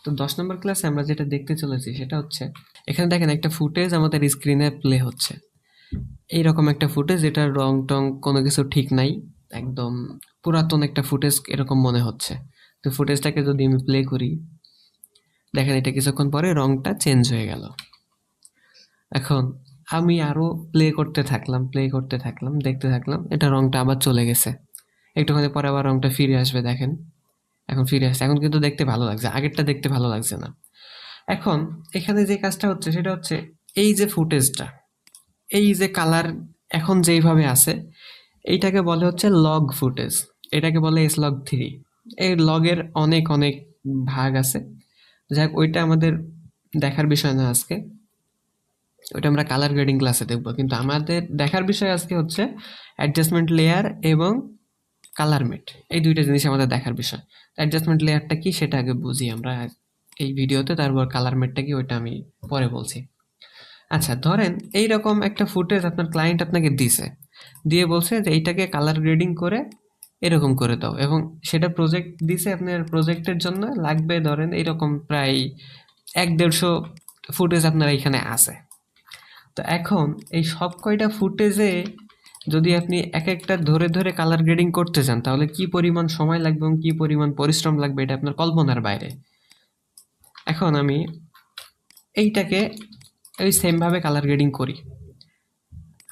তো 10 নম্বর ক্লাসে আমরা যেটা দেখতে চলেছি সেটা হচ্ছে, এখানে দেখেন একটা ফুটেজ আমাদের স্ক্রিনে প্লে হচ্ছে। এইরকম একটা ফুটেজ, যেটার রং টং কোনো কিছু ঠিক নাই, একদম পুরাতন একটা ফুটেজ এরকম মনে হচ্ছে। তো ফুটেজটাকে যদি আমি প্লে করি, দেখেন এটা কিছুক্ষণ পরে রংটা চেঞ্জ হয়ে গেল। এখন আমি আরো প্লে করতে থাকলাম, দেখতে থাকলাম, এটা রংটা আবার চলে গেছে। একটুখানি পরে আবার রংটা ফিরে আসবে, দেখেন এখন ফিরে আসছে। এখন কিন্তু দেখতে ভালো লাগছে, আগেরটা দেখতে ভালো লাগছে না। এখন এখানে যে কাজটা হচ্ছে সেটা হচ্ছে, এই যে ফুটেজটা, এই যে কালার এখন যেইভাবে আছে, এইটাকে বলে হচ্ছে লগ ফুটেজ। এটাকে বলে S-Log3। এই লগের অনেক অনেক ভাগ আছে, যাই হোক ওইটা আমাদের দেখার বিষয় না আজকে, ওইটা আমরা কালার গ্রেডিং ক্লাসে দেখবো। কিন্তু আমাদের দেখার বিষয় আজকে হচ্ছে অ্যাডজাস্টমেন্ট লেয়ার এবং কালার মেট, এই দুইটা জিনিস আমাদের দেখার বিষয়। অ্যাডজাস্টমেন্ট লেয়ারটা কি সেটা আগে বুঝি আমরা এই ভিডিওতে, তারপর কালার মেটটা কি ওইটা আমি পরে বলছি। আচ্ছা, ধরেন এইরকম একটা ফুটেজ আপনার ক্লায়েন্ট আপনাকে দিছে, দিয়ে বলছে যে এইটাকে কালার গ্রেডিং করে এরকম করে দাও, এবং সেটা প্রজেক্ট দিছে। আপনার প্রজেক্টের জন্য লাগবে ধরেন এইরকম প্রায় 1-150 ফুটেজ আপনার এখানে আছে। তো এখন এই সব কয়টা ফুটেজে যদি আপনি এক একটা ধরে ধরে কালার গ্রেডিং করতে চান, তাহলে কি পরিমাণ সময় লাগবে এবং কি পরিমাণ পরিশ্রম লাগবে, এটা আপনার কল্পনার বাইরে। এখন আমি এইটাকে ওই সেমভাবে কালার গ্রেডিং করি।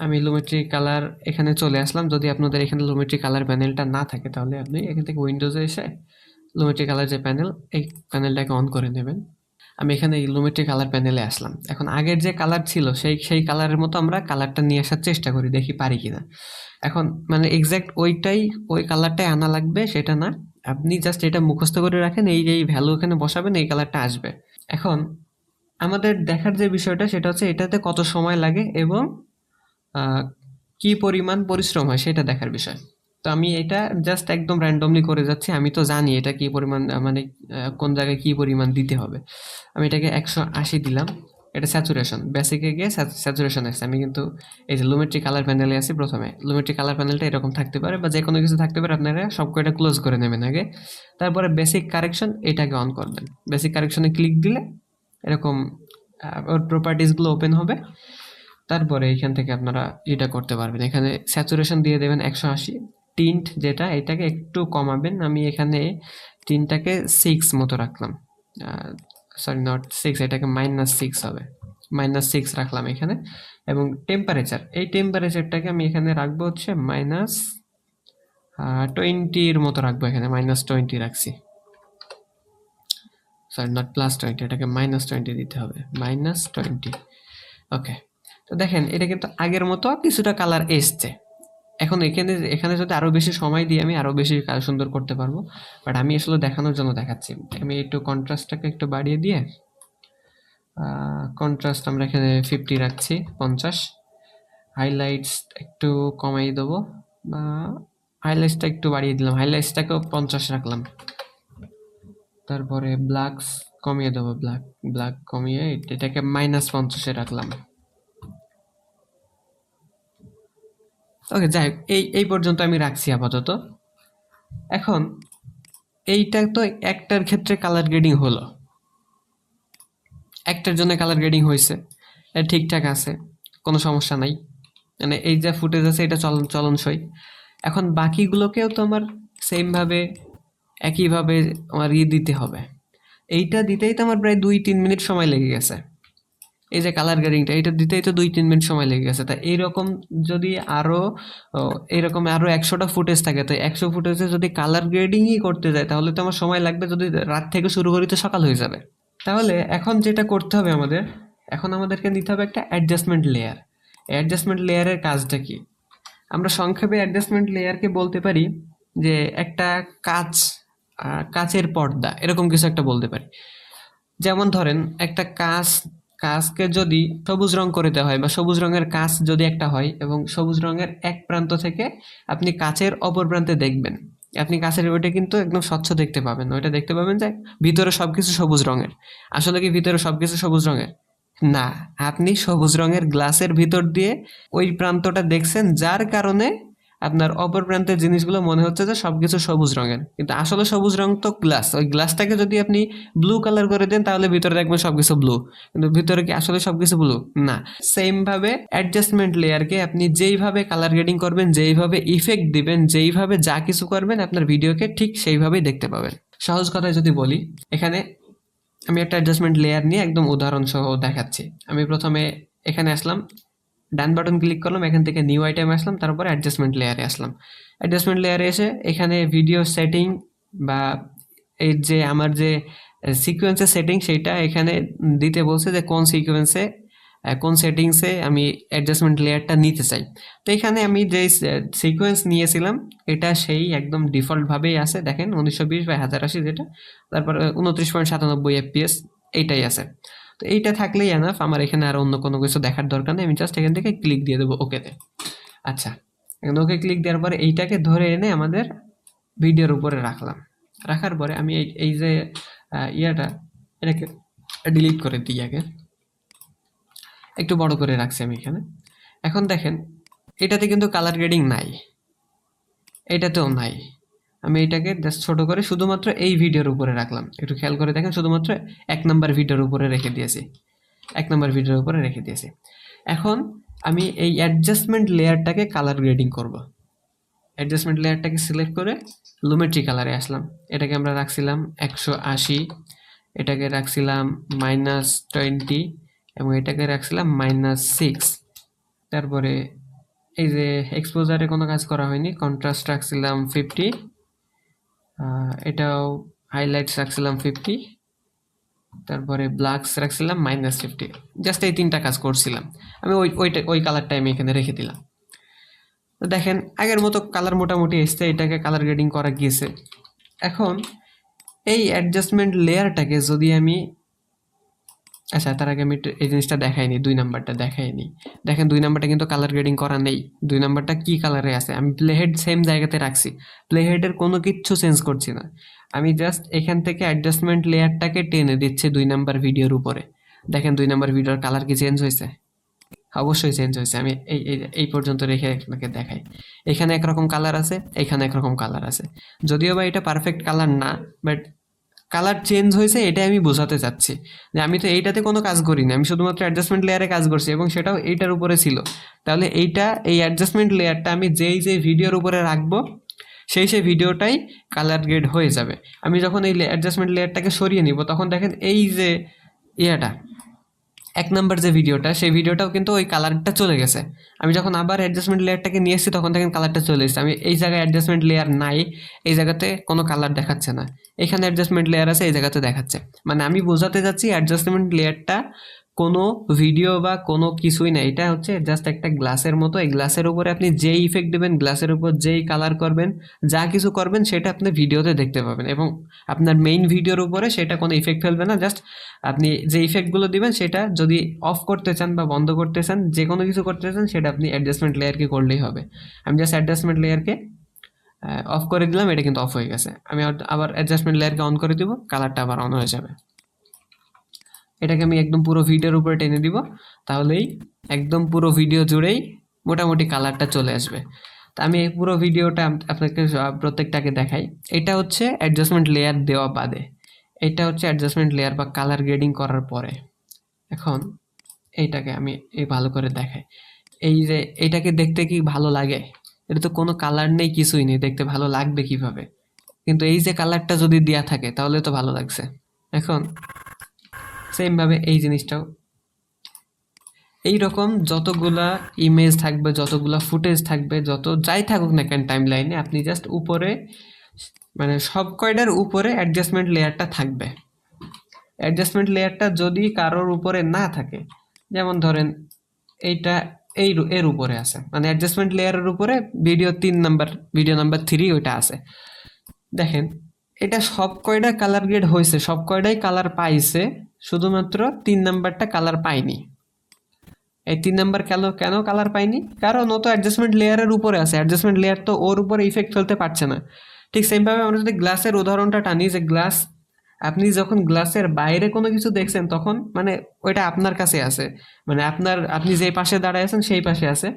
আমি লুমেট্রি কালার এখানে চলে আসলাম। যদি আপনাদের এখানে লুমেট্রি কালার প্যানেলটা না থাকে, তাহলে আপনি এখান থেকে উইন্ডোজে এসে লুমেট্রি কালার যে প্যানেল, এই প্যানেলটাকে অন করে নেবেন। আমি এখানে লুমেট্রি কালার প্যানেলে আসলাম। এখন আগের যে কালার ছিল সেই কালারের মতো আমরা কালারটা নিয়ে আসার চেষ্টা করি, দেখি পারি কিনা। এখন মানে এক্স্যাক্ট ওই কালারটাই আনা লাগবে সেটা না, আপনি জাস্ট এটা মুখস্থ করে রাখেন, এই ভ্যালু এখানে বসাবেন, এই কালারটা আসবে। এখন আমাদের দেখার যে বিষয়টা সেটা হচ্ছে এটাতে কত সময় লাগে এবং কি পরিমাণ পরিশ্রম হয় সেটা দেখার বিষয়। তো আমি এটা জাস্ট একদম র্যান্ডমলি করে যাচ্ছি, আমি তো জানি এটা কি পরিমাণ, মানে কোন জায়গায় কি পরিমাণ দিতে হবে। আমি এটাকে 180 দিলাম, এটা স্যাচুরেশন, বেসিকে গিয়ে স্যাচুরেশন আসছে। আমি কিন্তু এই যে লুমেট্রি কালার প্যানেলে আছি, প্রথমে লুমেট্রি কালার প্যানেলটা এরকম থাকতে পারে বা যে কোনো কিছু থাকতে পারে, আপনারা সব কয়টা ক্লোজ করে নেবেন আগে, তারপরে বেসিক কারেকশন এটাকে অন করবেন। বেসিক কারেকশনে ক্লিক দিলে এরকম ওর প্রপার্টিসগুলো ওপেন হবে। তারপরে এইখান থেকে আপনারা এটা করতে পারবেন, এখানে স্যাচুরেশন দিয়ে দেবেন 180। টিন্ট যেটা, এটাকে একটু কমাবেন। আমি এখানে টিনটাকে 6 মতো রাখলাম, সরি নট 6, এটাকে -6 হবে, -6 রাখলাম এখানে। এবং টেম্পারেচার, এই টেম্পারেচারটাকে আমি এখানে রাখবো হচ্ছে -20-র মতো রাখবো, এখানে -20 রাখছি, সরি নট +20, এটাকে -20 দিতে হবে, -20। ওকে, তো দেখেন এটা কিন্তু আগের মতো কিছুটা কালার এসছে। এখন এখানে যদি আরো বেশি সময় দিই, আমি আরো বেশি কাজ সুন্দর করতে পারবো, বাট আমি আসলে দেখানোর জন্য দেখাচ্ছি। আমি একটু কন্ট্রাস্টটাকে একটু বাড়িয়ে দিয়ে, কন্ট্রাস্ট আমরা এখানে 50 রাখছি, 50। হাইলাইটস একটু কমাই দেবো, বা হাইলাইটসটা একটু বাড়িয়ে দিলাম, হাইলাইটসটাকেও 50 রাখলাম। তারপরে ব্ল্যাকস কমিয়ে দেবো, ব্ল্যাক কমিয়ে এটাকে -50-এ রাখলাম। ওকে, যাই হোক, এই পর্যন্ত আমি রাখছি আপাতত। এখন এইটা তো একটার ক্ষেত্রে কালার গ্রেডিং হলো, একটার জন্য কালার গ্রেডিং হয়েছে, এটা ঠিকঠাক আছে, কোনো সমস্যা নাই, মানে এই যে ফুটেজ আছে এটা চলনসই। এখন বাকিগুলোকেও তো আমার সেমভাবে একইভাবে আমার দিতে হবে। এইটা দিতেই তো আমার প্রায় 2-3 মিনিট সময় লেগে গেছে। এই যে কালার গ্রেডিংটা, এটা দিতেই তো 2-3 মিনিট সময় লেগে গেছে। তা এইরকম যদি এইরকম আরো 100টা ফুটেজ থাকে, তো 100 ফুটেজে যদি কালার গ্রেডিংই করতে যায়, তাহলে তো আমার সময় লাগবে, যদি রাত থেকে শুরু করি তো সকাল হয়ে যাবে। তাহলে এখন যেটা করতে হবে এখন আমাদেরকে নিতে হবে একটা অ্যাডজাস্টমেন্ট লেয়ার। অ্যাডজাস্টমেন্ট লেয়ারের কাজটা কি? আমরা সংক্ষেপে অ্যাডজাস্টমেন্ট লেয়ারকে বলতে পারি যে একটা কাচের পর্দা, এরকম কিছু একটা বলতে পারি। যেমন ধরেন একটা কাচকে যদি সবুজ রং করে দেওয়া হয়, বা সবুজ রঙের কাচ যদি একটা হয়, এবং সবুজ রঙের এক প্রান্ত থেকে আপনি কাচের অপর প্রান্তে দেখবেন, আপনি কাচের ওইটা কিন্তু একদম স্বচ্ছ দেখতে পাবেন, ওইটা দেখতে পাবেন যে ভিতরে সবকিছু সবুজ রঙের। আসলে কি ভিতরে সবকিছু সবুজ রঙের? না, আপনি সবুজ রঙের গ্লাসের ভিতর দিয়ে ওই প্রান্তটা দেখছেন, যার কারণে আপনার অপর প্রান্তের জিনিসগুলো মনে হচ্ছে যে সবকিছু সবুজ রঙের, কিন্তু আসলে সবুজ রং তো গ্লাস। ওই গ্লাসটাকে যদি আপনি ব্লু কালার করে দেন তাহলে ভিতরে দেখবেন সবকিছু ব্লু, কিন্তু ভিতরে কি আসলে সবকিছু ব্লু না। সেম ভাবে অ্যাডজাস্টমেন্ট লেয়ারকে আপনি যেইভাবে কালার গ্রেডিং করবেন, যেইভাবে ইফেক্ট দিবেন, যেইভাবে যা কিছু করবেন, আপনার ভিডিওকে ঠিক সেইভাবেই দেখতে পাবেন। সহজ কথায় যদি বলি, এখানে আমি একটা অ্যাডজাস্টমেন্ট লেয়ার নিয়ে একদম উদাহরণ সহ দেখাচ্ছি। আমি প্রথমে এখানে আসলাম, ডান বাটন ক্লিক করলাম, এখান থেকে নিউ আইটেমে আসলাম, তারপরে অ্যাডজাস্টমেন্ট লেয়ারে আসলাম। অ্যাডজাস্টমেন্ট লেয়ারে এসে এখানে ভিডিও সেটিং বা এই যে আমার যে সিকোয়েন্সের সেটিং সেইটা এখানে দিতে বলছে যে কোন সিকোয়েন্সে কোন সেটিংসে আমি অ্যাডজাস্টমেন্ট লেয়ারটা নিতে চাই। তো এখানে আমি যে সিকোয়েন্স নিয়েছিলাম এটা সেই একদম ডিফল্টভাবেই আছে, দেখেন 1920/1080 যেটা, তারপর 29.97 FPS এইটাই আছে। তো এইটা থাকলেই এনাফ, আমার এখানে আর অন্য কোনো কিছু দেখার দরকার নেই। আমি জাস্ট এখান থেকে ক্লিক দিয়ে দেবো ওকেতে। আচ্ছা, এখন ওকে ক্লিক দেওয়ার পরে এইটাকে ধরে এনে আমাদের ভিডিওর উপরে রাখলাম। রাখার পরে আমি এই যে ইয়াটা এটাকে ডিলিট করে দিই আগে, একটু বড় করে রাখছি আমি এখানে। এখন দেখেন এটাতে কিন্তু কালার গ্রেডিং নাই, এটাতেও নাই। আমি এটাকে জাস্ট ছোট করে শুধুমাত্র এই ভিডিওর উপরে রাখলাম। একটু খেয়াল করে দেখেন, শুধুমাত্র 1 নম্বর ভিডিওর উপরে রেখে দিয়েছি, 1 নম্বর ভিডিওর উপরে রেখে দিয়েছি। এখন আমি এই অ্যাডজাস্টমেন্ট লেয়ারটাকে কালার গ্রেডিং করব। অ্যাডজাস্টমেন্ট লেয়ারটাকে সিলেক্ট করে লুমেট্রি কালারে আসলাম। এটাকে আমরা রাখছিলাম 180, এটাকে রাখছিলাম -20 এবং এটাকে রাখছিলাম -6। তারপরে এই যে এক্সপোজারে কোনো কাজ করা হয়নি, কন্ট্রাস্ট রাখছিলাম 50, এটাও হাইলাইটস রাখছিলাম 50, তারপরে ব্ল্যাকস রাখছিলাম -50। জাস্ট এই 3টা কাজ করছিলাম আমি। ওই কালারটা আমি এখানে রেখে দিলাম। তো দেখেন আগের মতো কালার মোটামুটি এসছে, এটাকে কালার গ্রেডিং করা গিয়েছে। এখন এই অ্যাডজাস্টমেন্ট লেয়ারটাকে যদি আমি, আচ্ছা তার আগে আমি এই জিনিসটা দেখাইনি, 2 নম্বরটা দেখাইনি। দেখেন 2 নম্বরটা কিন্তু কালার গ্রেডিং করা নেই। 2 নম্বরটা কি কালারে আছে, আমি প্লেহেড সেম জায়গাতে রাখছি, প্লেহেডের কোনো কিচ্ছু চেঞ্জ করছি না। আমি জাস্ট এখান থেকে অ্যাডজাস্টমেন্ট লেয়ারটাকে টেনে দিচ্ছি 2 নম্বর ভিডিওর উপরে। দেখেন 2 নম্বর ভিডিওর কালার কি চেঞ্জ হয়েছে? অবশ্যই চেঞ্জ হয়েছে। আমি এই পর্যন্ত রেখে আপনাকে দেখাই। এখানে একরকম কালার আছে, এখানে একরকম কালার আছে। যদিও বা এটা পারফেক্ট কালার না, বাট কালার চেঞ্জ হয়েছে এটাই আমি বোঝাতে চাচ্ছি। যে আমি তো এইটাতে কোনো কাজ করিনি, আমি শুধুমাত্র অ্যাডজাস্টমেন্ট লেয়ারে কাজ করছি এবং সেটাও এইটার উপরে ছিল। তাহলে এই অ্যাডজাস্টমেন্ট লেয়ারটা আমি যেই ভিডিওর উপরে রাখবো সেই ভিডিওটাই কালার গ্রেড হয়ে যাবে। আমি যখন এই অ্যাডজাস্টমেন্ট লেয়ারটাকে সরিয়ে নিব তখন দেখেন এই যে ইয়াটা 1 নম্বর যে ভিডিওটা, সেই ভিডিওটাও কিন্তু ওই কালারটা চলে গেছে। আমি যখন আবার অ্যাডজাস্টমেন্ট লেয়ারটাকে নিয়ে এসেছি তখন দেখেন কালারটা চলে এসেছে। আমি এই জায়গায় অ্যাডজাস্টমেন্ট লেয়ার নাই, এই জায়গাতে কোনো কালার দেখাচ্ছে না। এখানে অ্যাডজাস্টমেন্ট লেয়ার আছে, এই জায়গাতে দেখাচ্ছে। মানে আমি বোঝাতে যাচ্ছি অ্যাডজাস্টমেন্ট লেয়ারটা কোনো ভিডিও বা কোনো কিছুই না, এটা হচ্ছে জাস্ট একটা গ্লাসের মতো। এই গ্লাসের উপরে আপনি যেই ইফেক্ট দেবেন, গ্লাসের উপর যেই কালার করবেন, যা কিছু করবেন সেটা আপনি ভিডিওতে দেখতে পাবেন এবং আপনার মেইন ভিডিওর উপরে সেটা কোনো ইফেক্ট ফেলবে না। জাস্ট আপনি যে ইফেক্টগুলো দিবেন সেটা যদি অফ করতে চান বা বন্ধ করতে চান, যে কোনো কিছু করতে চান, সেটা আপনি অ্যাডজাস্টমেন্ট লেয়ারকে করলেই হবে। আমি জাস্ট অ্যাডজাস্টমেন্ট লেয়ারকে অফ করে দিলাম, এটা কিন্তু অফ হয়ে গেছে। আমি আবার অ্যাডজাস্টমেন্ট লেয়ারকে অন করে দিব, কালারটা আবার অন হয়ে যাবে। এটাকে আমি একদম পুরো ভিডিওর উপরে টেনে দিব, তাহলেই একদম পুরো ভিডিও জুড়েই মোটামুটি কালারটা চলে আসবে। তা আমি এই পুরো ভিডিওটা আপনাকে প্রত্যেকটাকে দেখাই। এটা হচ্ছে অ্যাডজাস্টমেন্ট লেয়ার দেওয়া বাদে, এটা হচ্ছে অ্যাডজাস্টমেন্ট লেয়ার বা কালার গ্রেডিং করার পরে। এখন এইটাকে আমি ভালো করে দেখাই। এই যে এটাকে দেখতে কি ভালো লাগে? এটা তো কোনো কালার নেই, কিছুই নেই, দেখতে ভালো লাগবে কিভাবে? কিন্তু এই যে কালারটা যদি দেয়া থাকে তাহলে তো ভালো লাগছে। এখন সেম ভাবে এই জিনিসটাও এইরকম যতগুলা ইমেজ থাকবে, যতগুলা ফুটেজ থাকবে, যত যাই থাকুক না কেন টাইম লাইনে, আপনি জাস্ট উপরে মানে সব কয়টার উপরে অ্যাডজাস্টমেন্ট লেয়ারটা থাকবে। অ্যাডজাস্টমেন্ট লেয়ারটা যদি কারোর উপরে না থাকে, যেমন ধরেন এইটা এর উপরে আছে, মানে অ্যাডজাস্টমেন্ট লেয়ারের উপরে ভিডিও 3 নম্বর, ভিডিও নাম্বার 3 ওইটা আছে। দেখেন এটা সব কয়টা কালার গ্রেড হয়েছে, সব কয়টাই কালার পাইছে, শুধুমাত্র 3 নম্বরটা কালার পাইনি। এই 3 নম্বর কেন কালার পাইনি? কারণ ও তো অ্যাডজাস্টমেন্ট লেয়ারের উপরে আছে, অ্যাডজাস্টমেন্ট লেয়ার তো ওর উপরে ইফেক্ট ফেলতে পারছে না। ঠিক সেমভাবে আমরা যদি গ্লাসের উদাহরণটা টানি, যে গ্লাস, আপনি যখন গ্লাসের বাইরে কোনো কিছু দেখছেন তখন মানে ওইটা আপনার কাছে আছে, মানে আপনি যেই পাশে দাঁড়ায় আছেন সেই পাশে আছে,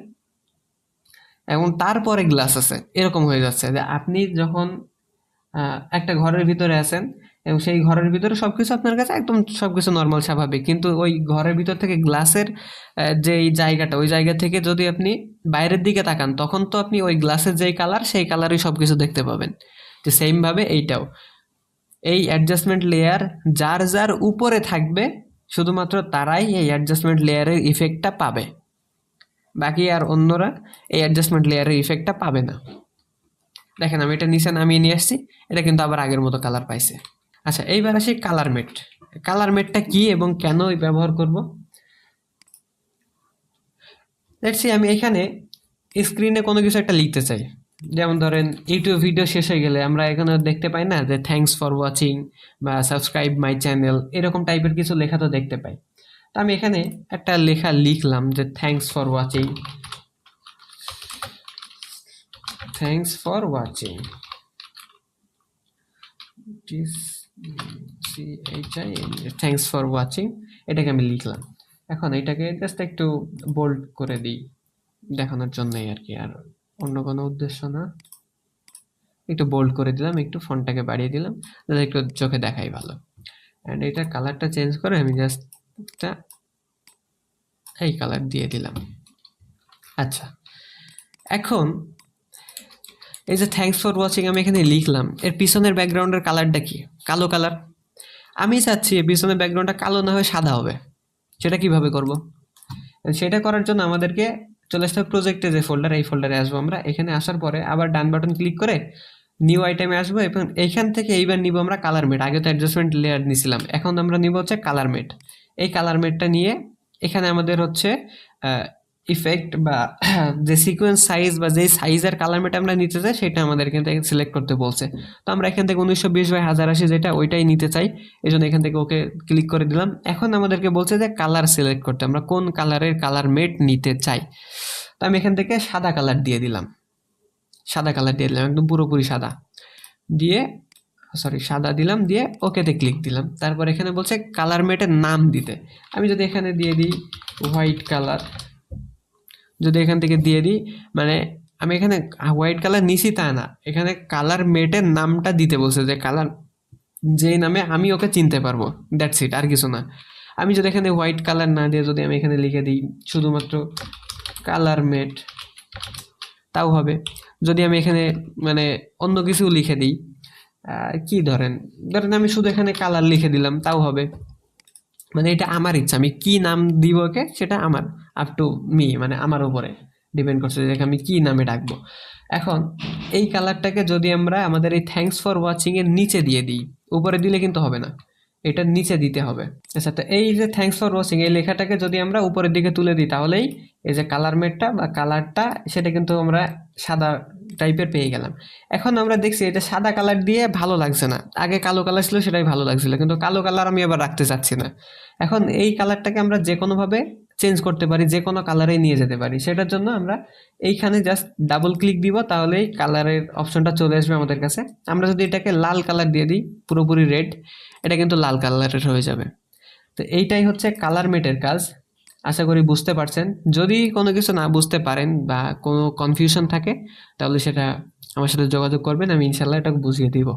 এবং তারপরে গ্লাস আছে, এরকম হয়ে যাচ্ছে যে আপনি যখন একটা ঘরের ভিতরে আছেন এবং সেই ঘরের ভিতরে সবকিছু আপনার কাছে একদম সবকিছু নর্মাল স্বাভাবিক, কিন্তু ওই ঘরের ভিতর থেকে গ্লাসের যে এই জায়গাটা, ওই জায়গা থেকে যদি আপনি বাইরের দিকে তাকান তখন তো আপনি ওই গ্লাসের যেই কালার সেই কালারই সবকিছু দেখতে পাবেন। তো সেম ভাবে এইটাও, এই অ্যাডজাস্টমেন্ট লেয়ার যার যার উপরে থাকবে শুধুমাত্র তারাই এই অ্যাডজাস্টমেন্ট লেয়ারের ইফেক্টটা পাবে, বাকি আর অন্যরা এই অ্যাডজাস্টমেন্ট লেয়ারের ইফেক্টটা পাবে না। দেখেন আমি এটা নিচে নামিয়ে নিয়ে আসছি, এটা কিন্তু আবার আগের মতো কালার পাইছে। আচ্ছা, এইবার আসি কালার মেট। কালার মেটটা কি এবং কেন ব্যবহার করব? লেটস সি আমি এখানে স্ক্রিনে কোনো কিছু একটা লিখতে চাই, যেমন ধরেন ইউটিউব ভিডিও শেষ হয়ে গেলে আমরা এখানে দেখতে পাই না যে থ্যাঙ্কস ফর ওয়াচিং বা সাবস্ক্রাইব মাই চ্যানেল, এরকম টাইপের কিছু লেখা তো দেখতে পাই। তো আমি এখানে একটা লেখা লিখলাম যে thanks for watching, thanks for watching, thanks for watching, এটাকে আমি লিখলাম। এখন এটাকে জাস্ট একটু বোল্ড করে দিই দেখানোর জন্যই আর কি, আর অন্য কোনো উদ্দেশ্য না। একটু বোল্ড করে দিলাম, একটু ফন্টটাকে বাড়িয়ে দিলাম যাতে একটু চোখে দেখাই ভালো। অ্যান্ড এটা কালারটা চেঞ্জ করে আমি জাস্ট একটা এই কালার দিয়ে দিলাম। আচ্ছা, এখন এই যে থ্যাঙ্কস ফর ওয়াচিং আমি এখানে লিখলাম, এর পিছনের ব্যাকগ্রাউন্ডের কালারটা কি? কালো কালার। আমি চাচ্ছি এর পিছনের ব্যাকগ্রাউন্ডটা কালো না হয়ে সাদা হবে। সেটা কিভাবে করব? সেটা করার জন্য আমাদেরকে চলে আসতে হবে প্রজেক্টে, যে ফোল্ডার, এই ফোল্ডারে আসবো আমরা। এখানে আসার পরে আবার ডান বাটন ক্লিক করে নিউ আইটেমে আসবো এবং এইখান থেকে এইবার নিব আমরা কালার মেট। আগে তো অ্যাডজাস্টমেন্ট লেয়ার নিছিলাম, এখন আমরা নিব হচ্ছে কালার মেট। এই কালার মেটটা নিয়ে এখানে আমাদের হচ্ছে ইফেক্ট বা যে সিকোয়েন্স সাইজ বা যেই সাইজের কালার মেট আমরা নিতে চাই সেটা আমাদের এখান থেকে সিলেক্ট করতে বলছে। তো আমরা এখান থেকে 1920x1080 যেটা ওইটাই নিতে চাই, এই জন্য এখান থেকে ওকে ক্লিক করে দিলাম। এখন আমাদেরকে বলছে যে কালার সিলেক্ট করতে, আমরা কোন কালারের কালার মেট নিতে চাই। তো আমি এখান থেকে সাদা কালার দিয়ে দিলাম, সাদা কালার দিয়ে দিলাম, একদম পুরোপুরি সাদা দিয়ে, সাদা দিলাম, দিয়ে ওকেতে ক্লিক দিলাম। তারপর এখানে বলছে কালার মেটের নাম দিতে। আমি যদি এখানে দিয়ে দিই হোয়াইট কালার, যদি এখান থেকে দিয়ে দিই, মানে আমি এখানে হোয়াইট কালার নিছি তা না, এখানে কালার মেটের নামটা দিতে বলছে, যে কালার যেই নামে আমি ওকে চিনতে পারবো, দ্যাটস ইট, আর কিছু না। আমি যদি এখানে হোয়াইট কালার না দিয়ে যদি আমি এখানে লিখে দিই শুধুমাত্র কালার মেট, তাও হবে। যদি আমি এখানে মানে অন্য কিছু লিখে দিই, কি ধরেন আমি শুধু এখানে কালার লিখে দিলাম, তাও হবে। মানে এটা আমার ইচ্ছা, আমি কি নাম দিব ওকে সেটা আমার আপ টু মি, মানে আমার উপরে ডিপেন্ড করছে যে আমি কি নামে ডাকবো। এখন এই কালারটাকে যদি আমরা আমাদের এই থ্যাঙ্কস ফর ওয়াচিং এর নিচে দিয়ে দিই, উপরে দিলে কিন্তু হবে না, এটার নিচে দিতে হবে। আচ্ছা, তো এই যে থ্যাঙ্কস ফর ওয়াচিং এই লেখাটাকে যদি আমরা উপরের দিকে তুলে দিই, তাহলেই এই যে কালার মেটটা বা কালারটা সেটা কিন্তু আমরা সাদা টাইপের পেয়ে গেলাম। এখন আমরা দেখছি এটা সাদা কালার দিয়ে ভালো লাগছে না, আগে কালো কালার ছিল সেটাই ভালো লাগছিল, কিন্তু কালো কালার আমি আবার রাখতে চাচ্ছি না। এখন এই কালারটাকে আমরা যে কোনোভাবে চেঞ্জ করতে পারি, যে কোনো কালারে নিয়ে যেতে পারি। সেটার জন্য আমরা এইখানে জাস্ট ডাবল ক্লিক দিব, তাহলেই কালারের অপশনটা চলে আসবে আমাদের কাছে। আমরা যদি এটাকে লাল কালার দিয়ে দিই, পুরোপুরি রেড, এটা কিন্তু লাল কালারের হয়ে যাবে। তো এইটাই হচ্ছে কালার মেটের কাজ। আশা করি বুঝতে পারছেন। যদি কোনো কিছু না বুঝতে পারেন বা কোনো কনফিউশন থাকে, তাহলে সেটা আমার সাথে যোগাযোগ করবেন, আমি ইনশাল্লাহ এটা বুঝিয়ে দিব।